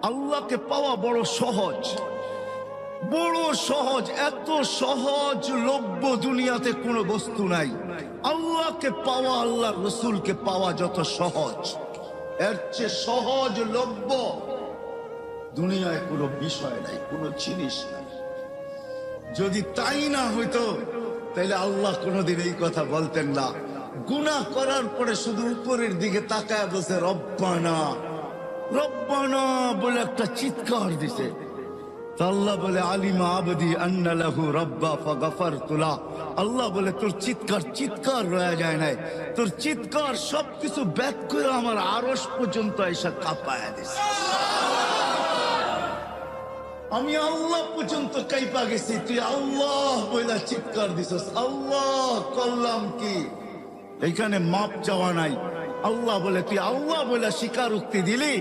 আল্লাহকে পাওয়া বড় সহজ, বড় সহজ, এত সহজলভ্য দুনিয়াতে কোনো বস্তু নাই। আল্লাহকে পাওয়া, আল্লাহর রসুলকে পাওয়া যত সহজ, এর চেয়ে সহজলভ্য দুনিয়ায় কোনো বিষয় নাই, কোনো জিনিস নাই। যদি তাই না হইতো তাহলে আল্লাহ কোনোদিন এই কথা বলতেন না। গুনাহ করার পরে শুধু উপরের দিকে তাকায় বসে রব্বানা রব্বানা বলে একটা চিৎকার দিছে। আল্লাহ বলে আলিমা আবদি আন্না লাহু রাব্বা ফাগাফারতু লাহ। আল্লাহ বলে তোর চিৎকার রয়ে যায় নাই, তোর চিৎকার সবকিছু ব্যাত করে আমার আরশ পর্যন্ত এসে কাঁপায়া দিছে। আমি আল্লাহ পর্যন্ত কাইপা গেছি, তুই আল্লাহ বইলা চিৎকার দিছস। আল্লাহ করলাম কি? এখানে মাপ চাওয়া নাই। আল্লাহ বলে তুই আল্লাহ বলে স্বীকারোক্তি দিলি,